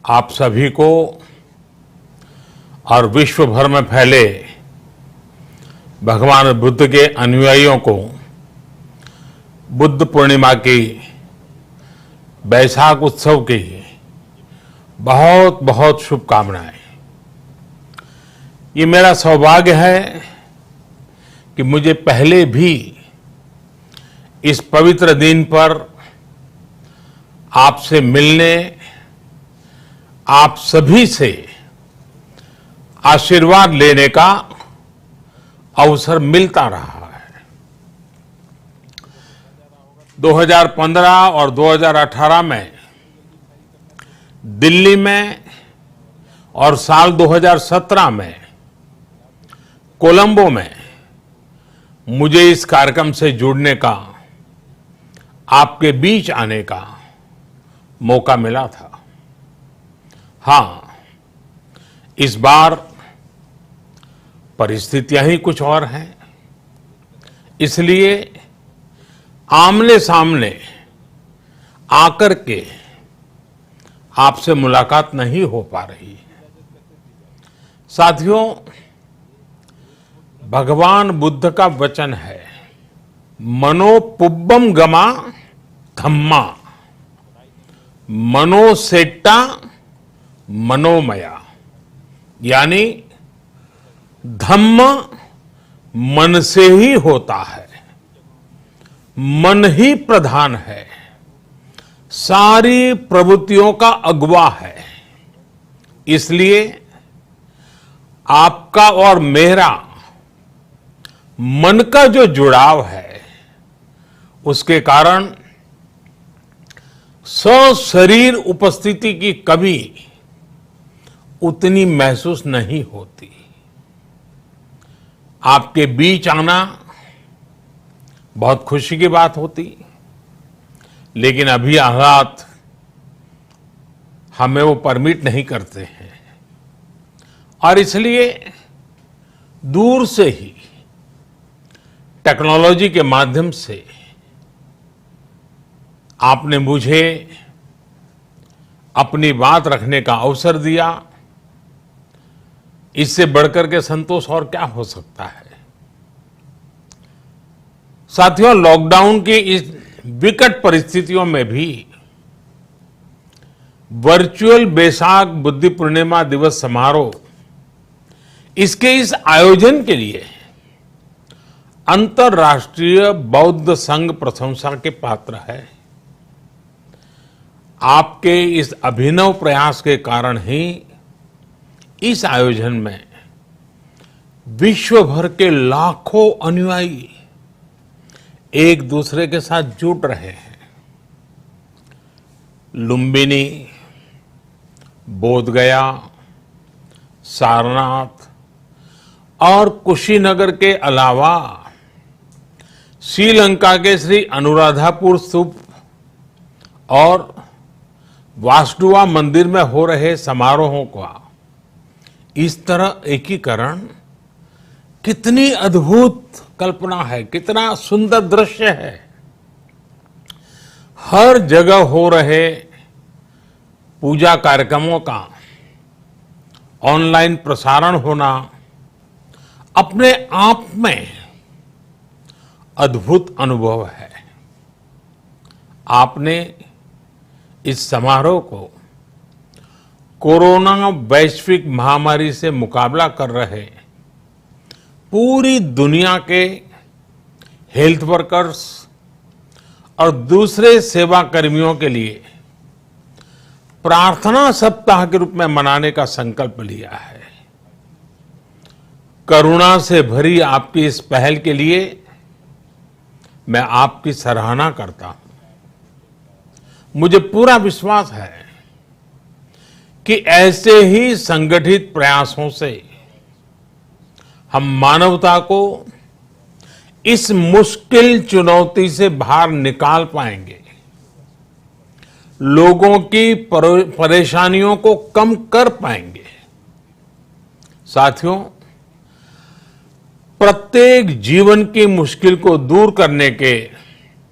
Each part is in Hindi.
आप सभी को और विश्व भर में फैले भगवान बुद्ध के अनुयायियों को बुद्ध पूर्णिमा की बैसाख उत्सव की बहुत बहुत शुभकामनाएं। ये मेरा सौभाग्य है कि मुझे पहले भी इस पवित्र दिन पर आपसे मिलने, आप सभी से आशीर्वाद लेने का अवसर मिलता रहा है। 2015 और 2018 में दिल्ली में और साल 2017 में कोलंबो में मुझे इस कार्यक्रम से जुड़ने का, आपके बीच आने का मौका मिला था। हां, इस बार परिस्थितियां ही कुछ और हैं, इसलिए आमने सामने आकर के आपसे मुलाकात नहीं हो पा रही है। साथियों, भगवान बुद्ध का वचन है, मनोपुब्बम गमा धम्मा, मनोसेट्टा मनोमया, यानी धम्म मन से ही होता है, मन ही प्रधान है, सारी प्रवृत्तियों का अगुवा है। इसलिए आपका और मेरा मन का जो जुड़ाव है, उसके कारण सशरीर उपस्थिति की कभी उतनी महसूस नहीं होती। आपके बीच आना बहुत खुशी की बात होती, लेकिन अभी हालात हमें वो परमिट नहीं करते हैं और इसलिए दूर से ही टेक्नोलॉजी के माध्यम से आपने मुझे अपनी बात रखने का अवसर दिया। इससे बढ़कर के संतोष और क्या हो सकता है। साथियों, लॉकडाउन की इस विकट परिस्थितियों में भी वर्चुअल बैसाख बुद्ध पूर्णिमा दिवस समारोह, इसके इस आयोजन के लिए अंतर्राष्ट्रीय बौद्ध संघ प्रशंसा के पात्र है। आपके इस अभिनव प्रयास के कारण ही इस आयोजन में विश्व भर के लाखों अनुयायी एक दूसरे के साथ जुड़ रहे हैं। लुम्बिनी, बोधगया, सारनाथ और कुशीनगर के अलावा श्रीलंका के श्री अनुराधापुर स्तूप और वासुदेवा मंदिर में हो रहे समारोहों का इस तरह एकीकरण कितनी अद्भुत कल्पना है, कितना सुंदर दृश्य है। हर जगह हो रहे पूजा कार्यक्रमों का ऑनलाइन प्रसारण होना अपने आप में अद्भुत अनुभव है। आपने इस समारोह को कोरोना वैश्विक महामारी से मुकाबला कर रहे पूरी दुनिया के हेल्थ वर्कर्स और दूसरे सेवा कर्मियों के लिए प्रार्थना सप्ताह के रूप में मनाने का संकल्प लिया है। करुणा से भरी आपकी इस पहल के लिए मैं आपकी सराहना करता हूं। मुझे पूरा विश्वास है कि ऐसे ही संगठित प्रयासों से हम मानवता को इस मुश्किल चुनौती से बाहर निकाल पाएंगे, लोगों की परेशानियों को कम कर पाएंगे। साथियों, प्रत्येक जीवन की मुश्किल को दूर करने के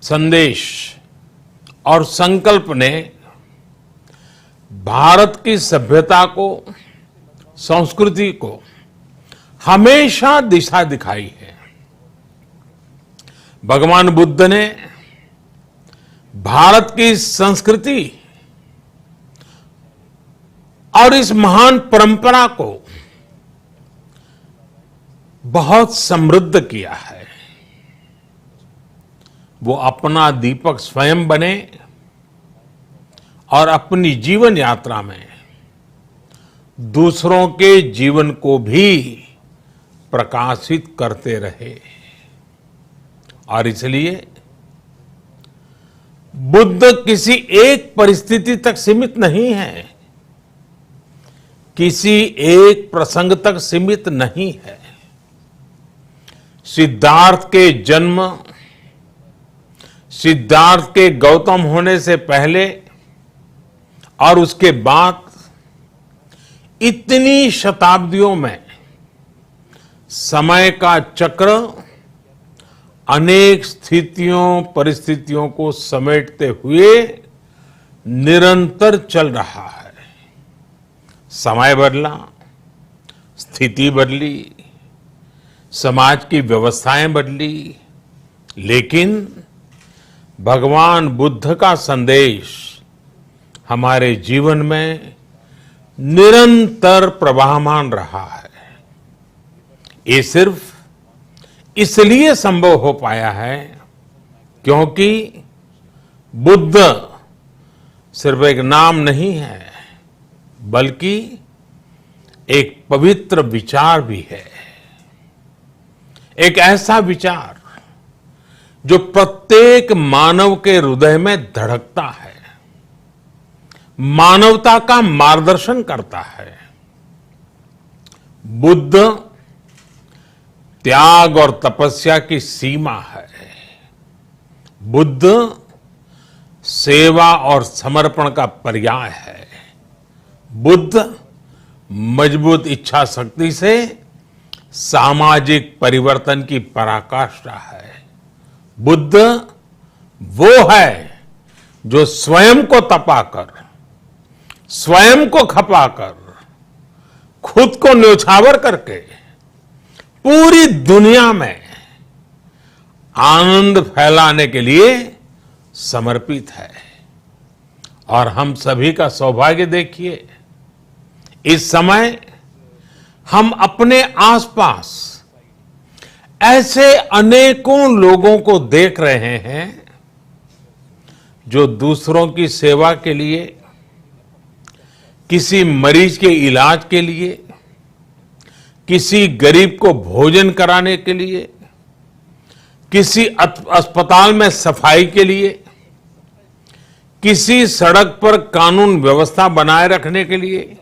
संदेश और संकल्प ने भारत की सभ्यता को, संस्कृति को हमेशा दिशा दिखाई है। भगवान बुद्ध ने भारत की संस्कृति और इस महान परंपरा को बहुत समृद्ध किया है। वो अपना दीपक स्वयं बने और अपनी जीवन यात्रा में दूसरों के जीवन को भी प्रकाशित करते रहे। और इसलिए बुद्ध किसी एक परिस्थिति तक सीमित नहीं है, किसी एक प्रसंग तक सीमित नहीं है। सिद्धार्थ के जन्म, सिद्धार्थ के गौतम होने से पहले और उसके बाद इतनी शताब्दियों में समय का चक्र अनेक स्थितियों, परिस्थितियों को समेटते हुए निरंतर चल रहा है। समय बदला, स्थिति बदली, समाज की व्यवस्थाएं बदली, लेकिन भगवान बुद्ध का संदेश हमारे जीवन में निरंतर प्रवाहमान रहा है। ये सिर्फ इसलिए संभव हो पाया है क्योंकि बुद्ध सिर्फ एक नाम नहीं है, बल्कि एक पवित्र विचार भी है। एक ऐसा विचार जो प्रत्येक मानव के हृदय में धड़कता है, मानवता का मार्गदर्शन करता है। बुद्ध त्याग और तपस्या की सीमा है। बुद्ध सेवा और समर्पण का पर्याय है। बुद्ध मजबूत इच्छा शक्ति से सामाजिक परिवर्तन की पराकाष्ठा है। बुद्ध वो है जो स्वयं को तपाकर, स्वयं को खपाकर, खुद को न्योछावर करके पूरी दुनिया में आनंद फैलाने के लिए समर्पित है। और हम सभी का सौभाग्य देखिए, इस समय हम अपने आसपास ऐसे अनेकों लोगों को देख रहे हैं जो दूसरों की सेवा के लिए, किसी मरीज के इलाज के लिए, किसी गरीब को भोजन कराने के लिए, किसी अस्पताल में सफाई के लिए, किसी सड़क पर कानून व्यवस्था बनाए रखने के लिए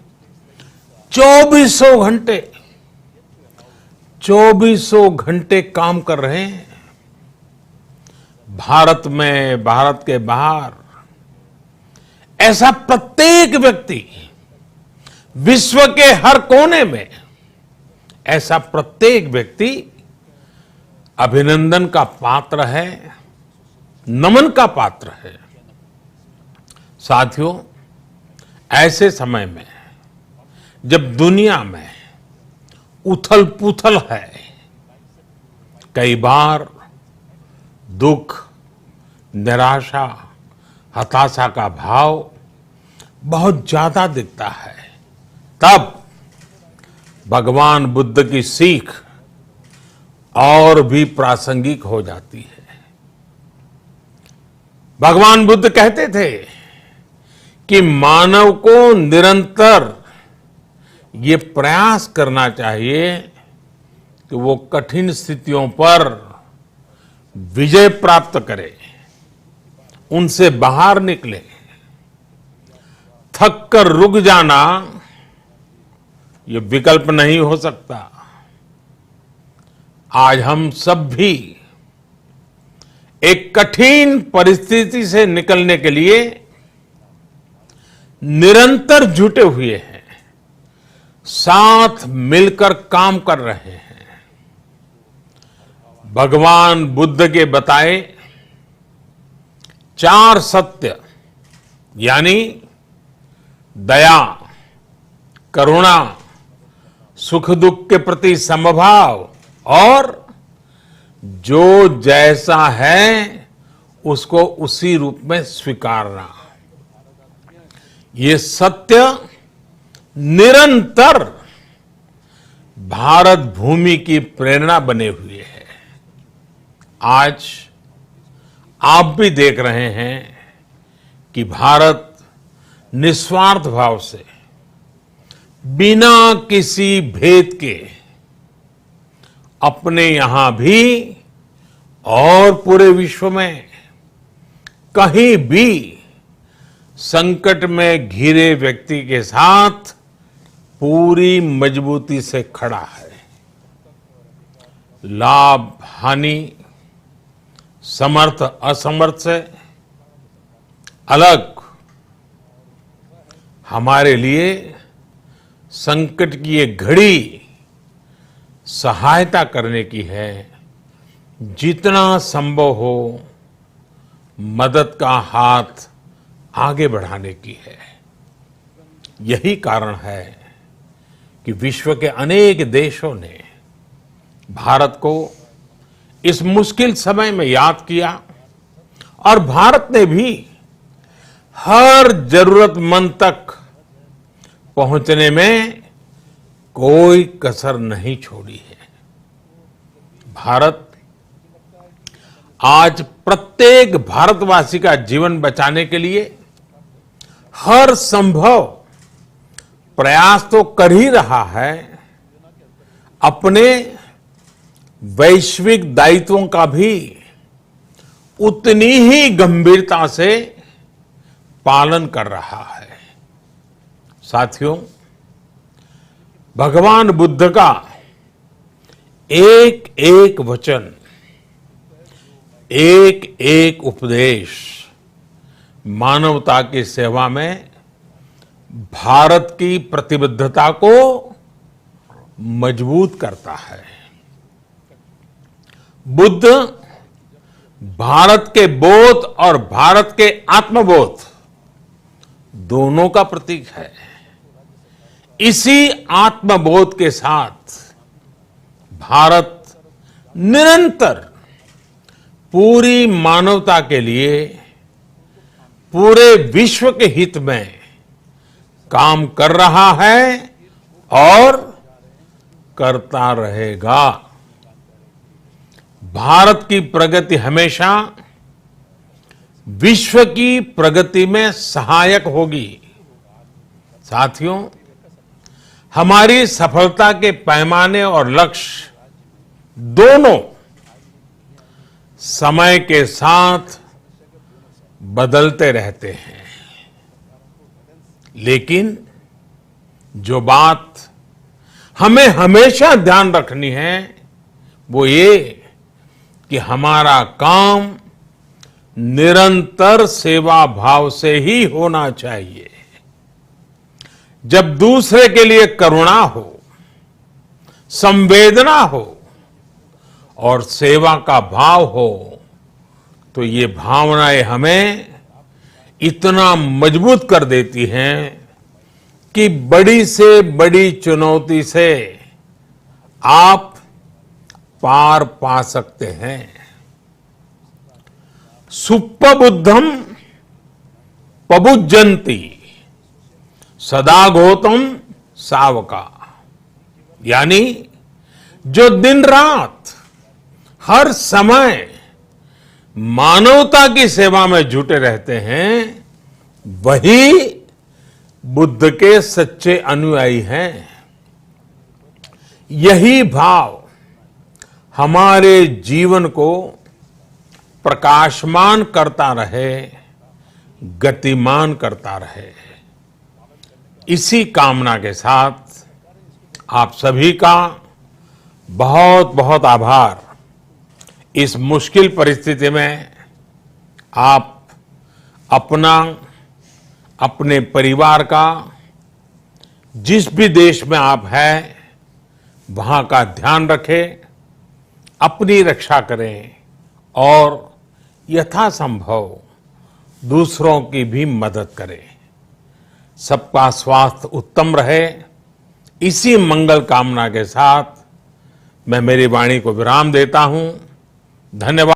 चौबीसों घंटे काम कर रहे हैं। भारत में, भारत के बाहर ऐसा प्रत्येक व्यक्ति, विश्व के हर कोने में ऐसा प्रत्येक व्यक्ति अभिनंदन का पात्र है, नमन का पात्र है। साथियों, ऐसे समय में जब दुनिया में उथल पुथल है, कई बार दुख, निराशा, हताशा का भाव बहुत ज्यादा दिखता है, तब भगवान बुद्ध की सीख और भी प्रासंगिक हो जाती है। भगवान बुद्ध कहते थे कि मानव को निरंतर ये प्रयास करना चाहिए कि वो कठिन स्थितियों पर विजय प्राप्त करे, उनसे बाहर निकले। थक कर रुक जाना ये विकल्प नहीं हो सकता। आज हम सब भी एक कठिन परिस्थिति से निकलने के लिए निरंतर जुटे हुए हैं, साथ मिलकर काम कर रहे हैं। भगवान बुद्ध के बताए 4 सत्य, यानी दया, करुणा, सुख दुख के प्रति समभाव और जो जैसा है उसको उसी रूप में स्वीकारना, ये सत्य निरंतर भारत भूमि की प्रेरणा बने हुए है। आज आप भी देख रहे हैं कि भारत निस्वार्थ भाव से बिना किसी भेद के अपने यहां भी और पूरे विश्व में कहीं भी संकट में घिरे व्यक्ति के साथ पूरी मजबूती से खड़ा है। लाभ हानि, समर्थ असमर्थ से अलग हमारे लिए संकट की ये घड़ी सहायता करने की है। जितना संभव हो मदद का हाथ आगे बढ़ाने की है। यही कारण है कि विश्व के अनेक देशों ने भारत को इस मुश्किल समय में याद किया और भारत ने भी हर जरूरतमंद तक पहुंचने में कोई कसर नहीं छोड़ी है। भारत आज प्रत्येक भारतवासी का जीवन बचाने के लिए हर संभव प्रयास तो कर ही रहा है, अपने वैश्विक दायित्वों का भी उतनी ही गंभीरता से पालन कर रहा है। साथियों, भगवान बुद्ध का एक एक वचन, एक एक उपदेश मानवता की सेवा में भारत की प्रतिबद्धता को मजबूत करता है। बुद्ध भारत के बोध और भारत के आत्मबोध दोनों का प्रतीक है। इसी आत्मबोध के साथ भारत निरंतर पूरी मानवता के लिए, पूरे विश्व के हित में काम कर रहा है और करता रहेगा। भारत की प्रगति हमेशा विश्व की प्रगति में सहायक होगी। साथियों, हमारी सफलता के पैमाने और लक्ष्य दोनों समय के साथ बदलते रहते हैं, लेकिन जो बात हमें हमेशा ध्यान रखनी है वो ये कि हमारा काम निरंतर सेवा भाव से ही होना चाहिए। जब दूसरे के लिए करुणा हो, संवेदना हो और सेवा का भाव हो तो ये भावनाएं हमें इतना मजबूत कर देती हैं कि बड़ी से बड़ी चुनौती से आप पार पा सकते हैं। सुप्पबुद्धम पबुज्जन्ति सदा गौतम सावका, यानी जो दिन रात हर समय मानवता की सेवा में जुटे रहते हैं वही बुद्ध के सच्चे अनुयायी हैं। यही भाव हमारे जीवन को प्रकाशमान करता रहे, गतिमान करता रहे। इसी कामना के साथ आप सभी का बहुत बहुत आभार। इस मुश्किल परिस्थिति में आप अपना, अपने परिवार का, जिस भी देश में आप हैं वहां का ध्यान रखें, अपनी रक्षा करें और यथासंभव दूसरों की भी मदद करें। सबका स्वास्थ्य उत्तम रहे, इसी मंगल कामना के साथ मैं मेरी वाणी को विराम देता हूं। धन्यवाद।